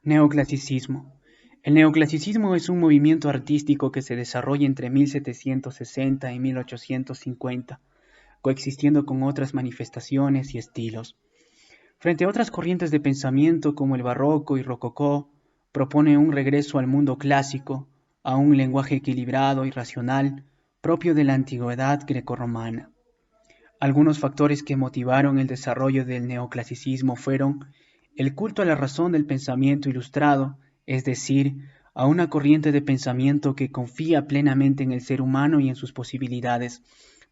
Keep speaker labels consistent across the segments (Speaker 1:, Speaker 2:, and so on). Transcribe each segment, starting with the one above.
Speaker 1: Neoclasicismo. El neoclasicismo es un movimiento artístico que se desarrolla entre 1760 y 1850, coexistiendo con otras manifestaciones y estilos. Frente a otras corrientes de pensamiento como el barroco y rococó, propone un regreso al mundo clásico, a un lenguaje equilibrado y racional propio de la antigüedad grecorromana. Algunos factores que motivaron el desarrollo del neoclasicismo fueron el culto a la razón del pensamiento ilustrado, es decir, a una corriente de pensamiento que confía plenamente en el ser humano y en sus posibilidades.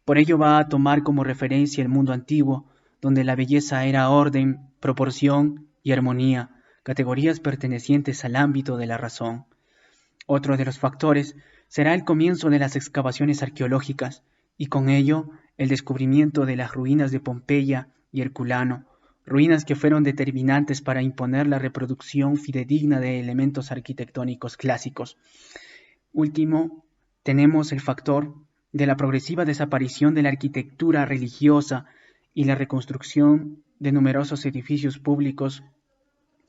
Speaker 1: Por ello va a tomar como referencia el mundo antiguo, donde la belleza era orden, proporción y armonía, categorías pertenecientes al ámbito de la razón. Otro de los factores será el comienzo de las excavaciones arqueológicas y con ello el descubrimiento de las ruinas de Pompeya y Herculano, ruinas que fueron determinantes para imponer la reproducción fidedigna de elementos arquitectónicos clásicos. Último, tenemos el factor de la progresiva desaparición de la arquitectura religiosa y la reconstrucción de numerosos edificios públicos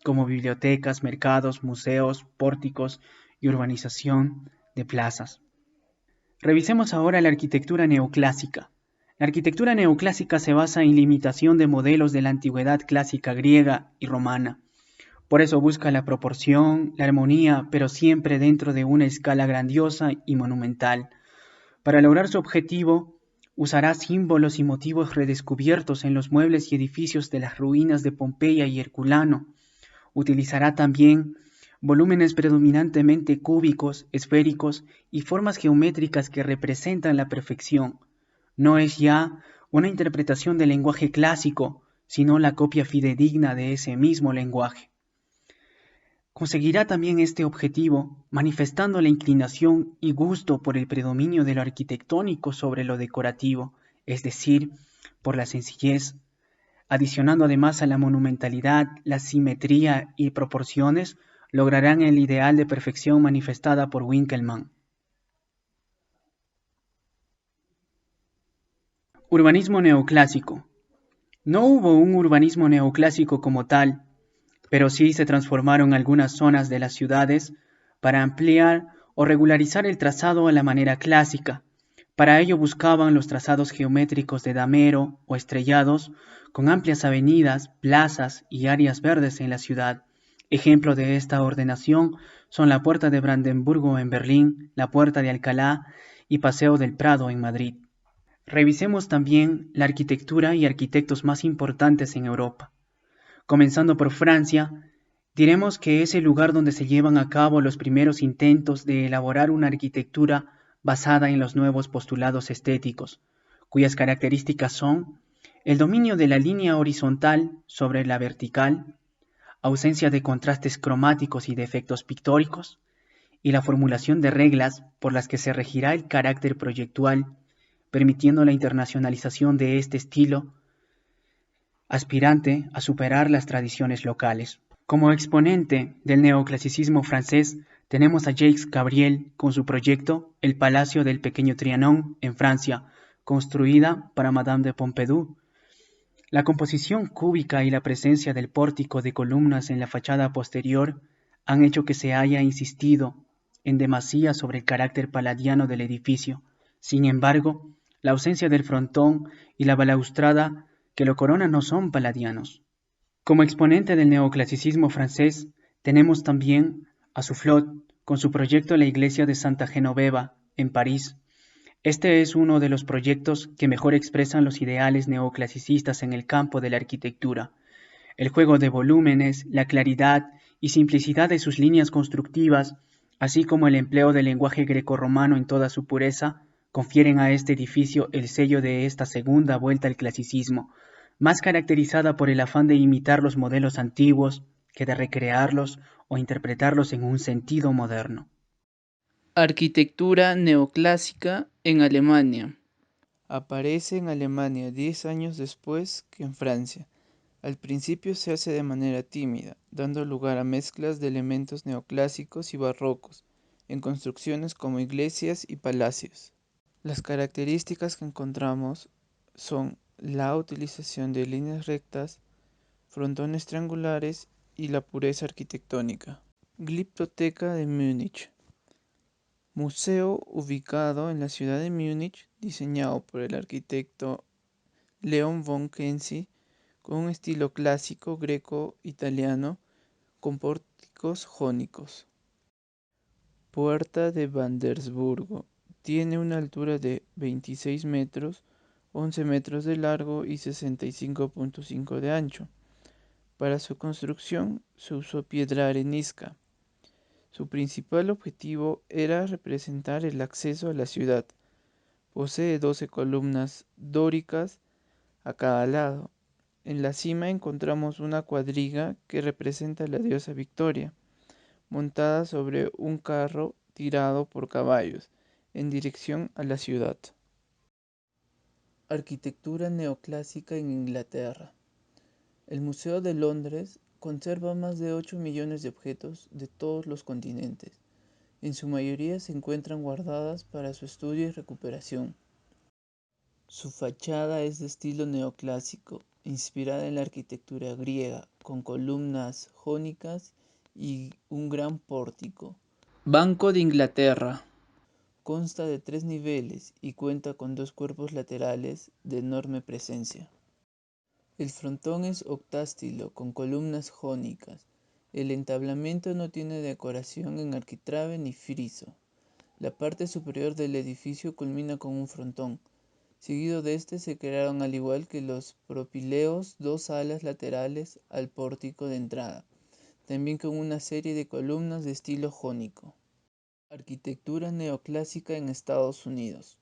Speaker 1: como bibliotecas, mercados, museos, pórticos y urbanización de plazas. Revisemos ahora la arquitectura neoclásica. La arquitectura neoclásica se basa en la imitación de modelos de la antigüedad clásica griega y romana. Por eso busca la proporción, la armonía, pero siempre dentro de una escala grandiosa y monumental. Para lograr su objetivo, usará símbolos y motivos redescubiertos en los muebles y edificios de las ruinas de Pompeya y Herculano. Utilizará también volúmenes predominantemente cúbicos, esféricos y formas geométricas que representan la perfección. No es ya una interpretación del lenguaje clásico, sino la copia fidedigna de ese mismo lenguaje. Conseguirá también este objetivo manifestando la inclinación y gusto por el predominio de lo arquitectónico sobre lo decorativo, es decir, por la sencillez, adicionando además a la monumentalidad, la simetría y proporciones, lograrán el ideal de perfección manifestada por Winkelmann. Urbanismo neoclásico. No hubo un urbanismo neoclásico como tal, pero sí se transformaron algunas zonas de las ciudades para ampliar o regularizar el trazado a la manera clásica. Para ello buscaban los trazados geométricos de damero o estrellados con amplias avenidas, plazas y áreas verdes en la ciudad. Ejemplo de esta ordenación son la Puerta de Brandenburgo en Berlín, la Puerta de Alcalá y Paseo del Prado en Madrid. Revisemos también la arquitectura y arquitectos más importantes en Europa. Comenzando por Francia, diremos que es el lugar donde se llevan a cabo los primeros intentos de elaborar una arquitectura basada en los nuevos postulados estéticos, cuyas características son el dominio de la línea horizontal sobre la vertical, ausencia de contrastes cromáticos y de efectos pictóricos, y la formulación de reglas por las que se regirá el carácter proyectual, permitiendo la internacionalización de este estilo aspirante a superar las tradiciones locales. Como exponente del neoclasicismo francés, tenemos a Jacques Cabriel con su proyecto El Palacio del Pequeño Trianon en Francia, construida para Madame de Pompadour. La composición cúbica y la presencia del pórtico de columnas en la fachada posterior han hecho que se haya insistido en demasía sobre el carácter palladiano del edificio. Sin embargo, la ausencia del frontón y la balaustrada que lo corona no son palladianos. Como exponente del neoclasicismo francés, tenemos también a Soufflot con su proyecto La Iglesia de Santa Genoveva en París. Este es uno de los proyectos que mejor expresan los ideales neoclasicistas en el campo de la arquitectura. El juego de volúmenes, la claridad y simplicidad de sus líneas constructivas, así como el empleo del lenguaje grecorromano en toda su pureza, confieren a este edificio el sello de esta segunda vuelta al clasicismo, más caracterizada por el afán de imitar los modelos antiguos que de recrearlos o interpretarlos en un sentido moderno.
Speaker 2: Arquitectura neoclásica en Alemania. Aparece en Alemania 10 años después que en Francia. Al principio se hace de manera tímida, dando lugar a mezclas de elementos neoclásicos y barrocos, en construcciones como iglesias y palacios. Las características que encontramos son la utilización de líneas rectas, frontones triangulares y la pureza arquitectónica. Glyptoteca de Múnich. Museo ubicado en la ciudad de Múnich, diseñado por el arquitecto Leon von Kensi con un estilo clásico greco-italiano con pórticos jónicos. Puerta de Brandeburgo. Tiene una altura de 26 metros, 11 metros de largo y 65,5 de ancho. Para su construcción se usó piedra arenisca. Su principal objetivo era representar el acceso a la ciudad. Posee 12 columnas dóricas a cada lado. En la cima encontramos una cuadriga que representa a la diosa Victoria, montada sobre un carro tirado por caballos, en dirección a la ciudad. Arquitectura neoclásica en Inglaterra. El Museo de Londres conserva más de 8 millones de objetos de todos los continentes. En su mayoría se encuentran guardadas para su estudio y recuperación. Su fachada es de estilo neoclásico, inspirada en la arquitectura griega, con columnas jónicas y un gran pórtico. Banco de Inglaterra. Consta de 3 niveles y cuenta con 2 cuerpos laterales de enorme presencia. El frontón es octástilo con columnas jónicas. El entablamiento no tiene decoración en arquitrabe ni friso. La parte superior del edificio culmina con un frontón. Seguido de este se crearon, al igual que los propileos, 2 alas laterales al pórtico de entrada, también con una serie de columnas de estilo jónico. Arquitectura neoclásica en Estados Unidos.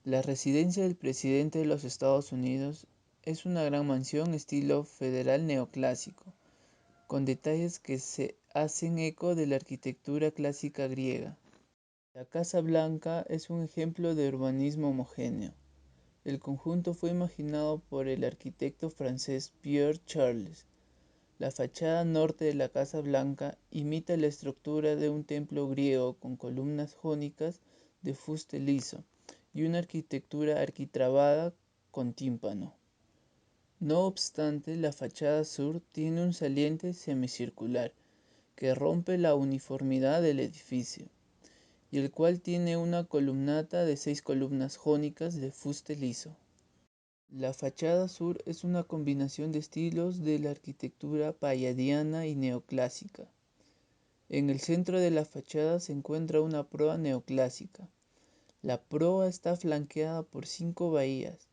Speaker 2: La residencia del presidente de los Estados Unidos es una gran mansión estilo federal neoclásico, con detalles que se hacen eco de la arquitectura clásica griega. La Casa Blanca es un ejemplo de urbanismo homogéneo. El conjunto fue imaginado por el arquitecto francés Pierre Charles. La fachada norte de la Casa Blanca imita la estructura de un templo griego con columnas jónicas de fuste liso y una arquitectura arquitrabada con tímpano. No obstante, la fachada sur tiene un saliente semicircular que rompe la uniformidad del edificio, y el cual tiene una columnata de 6 columnas jónicas de fuste liso. La fachada sur es una combinación de estilos de la arquitectura palladiana y neoclásica. En el centro de la fachada se encuentra una proa neoclásica. La proa está flanqueada por 5 bahías,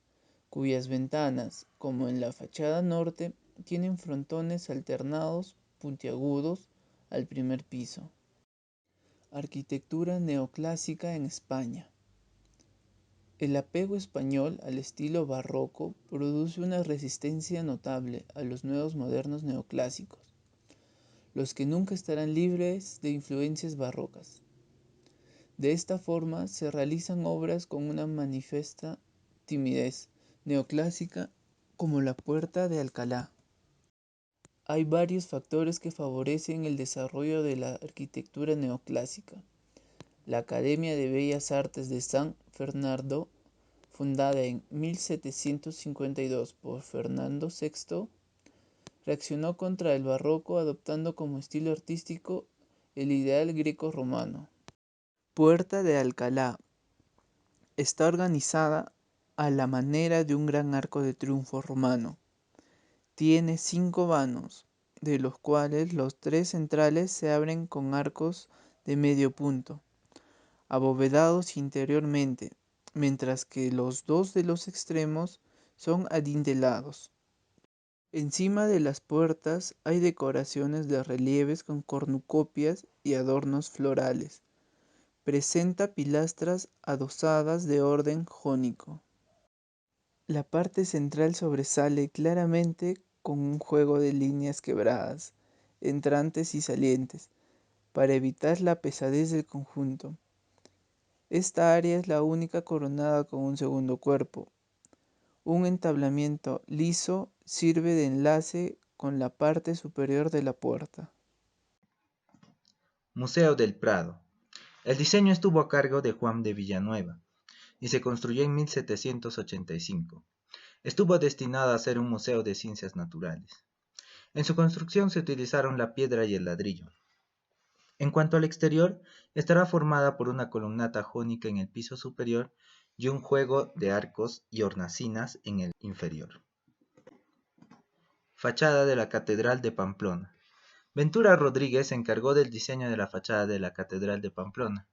Speaker 2: cuyas ventanas, como en la fachada norte, tienen frontones alternados puntiagudos al primer piso. Arquitectura neoclásica en España. El apego español al estilo barroco produce una resistencia notable a los nuevos modernos neoclásicos, los que nunca estarán libres de influencias barrocas. De esta forma se realizan obras con una manifiesta timidez neoclásica, como la Puerta de Alcalá. Hay varios factores que favorecen el desarrollo de la arquitectura neoclásica. La Academia de Bellas Artes de San Fernando, fundada en 1752 por Fernando VI, reaccionó contra el barroco adoptando como estilo artístico el ideal greco-romano. Puerta de Alcalá. Está organizada a la manera de un gran arco de triunfo romano. Tiene 5 vanos, de los cuales los 3 centrales se abren con arcos de medio punto, abovedados interiormente, mientras que los 2 de los extremos son adintelados. Encima de las puertas hay decoraciones de relieves con cornucopias y adornos florales. Presenta pilastras adosadas de orden jónico. La parte central sobresale claramente con un juego de líneas quebradas, entrantes y salientes, para evitar la pesadez del conjunto. Esta área es la única coronada con un segundo cuerpo. Un entablamiento liso sirve de enlace con la parte superior de la puerta.
Speaker 3: Museo del Prado. El diseño estuvo a cargo de Juan de Villanueva y se construyó en 1785. Estuvo destinada a ser un museo de ciencias naturales. En su construcción se utilizaron la piedra y el ladrillo. En cuanto al exterior, estará formada por una columnata jónica en el piso superior y un juego de arcos y hornacinas en el inferior. Fachada de la Catedral de Pamplona. Ventura Rodríguez se encargó del diseño de la fachada de la Catedral de Pamplona.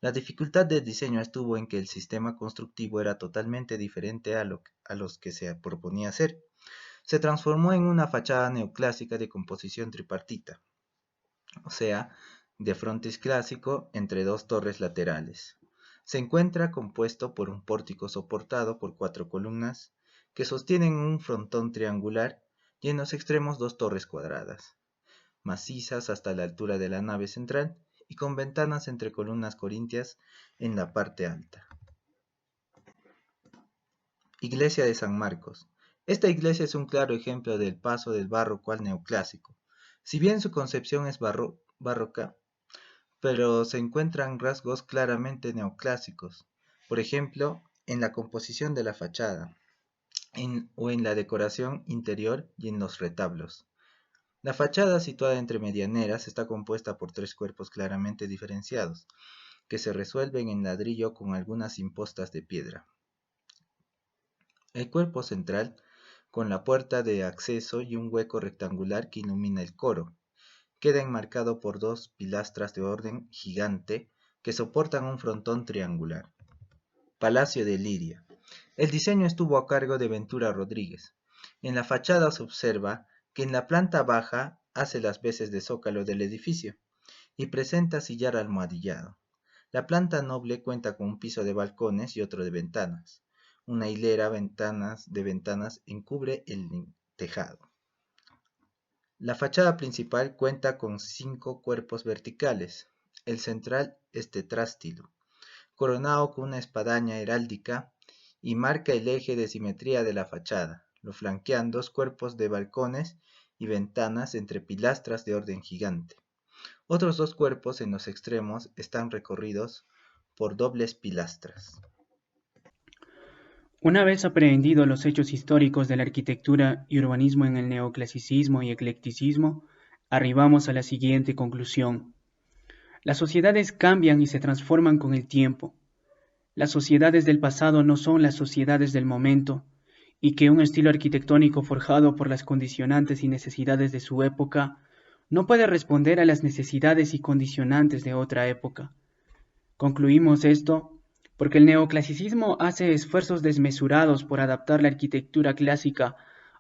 Speaker 3: La dificultad del diseño estuvo en que el sistema constructivo era totalmente diferente a los que se proponía hacer. Se transformó en una fachada neoclásica de composición tripartita, o sea, de frontis clásico entre dos torres laterales. Se encuentra compuesto por un pórtico soportado por 4 columnas que sostienen un frontón triangular y en los extremos 2 torres cuadradas, macizas hasta la altura de la nave central y con ventanas entre columnas corintias en la parte alta. Iglesia de San Marcos. Esta iglesia es un claro ejemplo del paso del barroco al neoclásico. Si bien su concepción es barroca, pero se encuentran rasgos claramente neoclásicos, por ejemplo, en la composición de la fachada, o en la decoración interior y en los retablos. La fachada, situada entre medianeras, está compuesta por 3 cuerpos claramente diferenciados, que se resuelven en ladrillo con algunas impostas de piedra. El cuerpo central, con la puerta de acceso y un hueco rectangular que ilumina el coro, queda enmarcado por 2 pilastras de orden gigante que soportan un frontón triangular. Palacio de Liria. El diseño estuvo a cargo de Ventura Rodríguez. En la fachada se observa que en la planta baja hace las veces de zócalo del edificio y presenta sillar almohadillado. La planta noble cuenta con un piso de balcones y otro de ventanas. Una hilera de ventanas encubre el tejado. La fachada principal cuenta con 5 cuerpos verticales. El central es tetrástilo, coronado con una espadaña heráldica y marca el eje de simetría de la fachada. Lo flanquean 2 cuerpos de balcones y ventanas entre pilastras de orden gigante. Otros 2 cuerpos en los extremos están recorridos por dobles pilastras.
Speaker 1: Una vez aprehendidos los hechos históricos de la arquitectura y urbanismo en el neoclasicismo y eclecticismo, arribamos a la siguiente conclusión. Las sociedades cambian y se transforman con el tiempo. Las sociedades del pasado no son las sociedades del momento, y que un estilo arquitectónico forjado por las condicionantes y necesidades de su época no puede responder a las necesidades y condicionantes de otra época. Concluimos esto porque el neoclasicismo hace esfuerzos desmesurados por adaptar la arquitectura clásica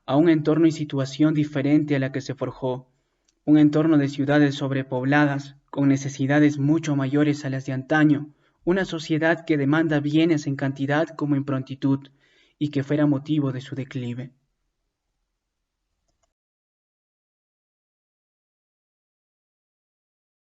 Speaker 1: a un entorno y situación diferente a la que se forjó, un entorno de ciudades sobrepobladas, con necesidades mucho mayores a las de antaño, una sociedad que demanda bienes en cantidad como en prontitud, y que fuera motivo de su declive.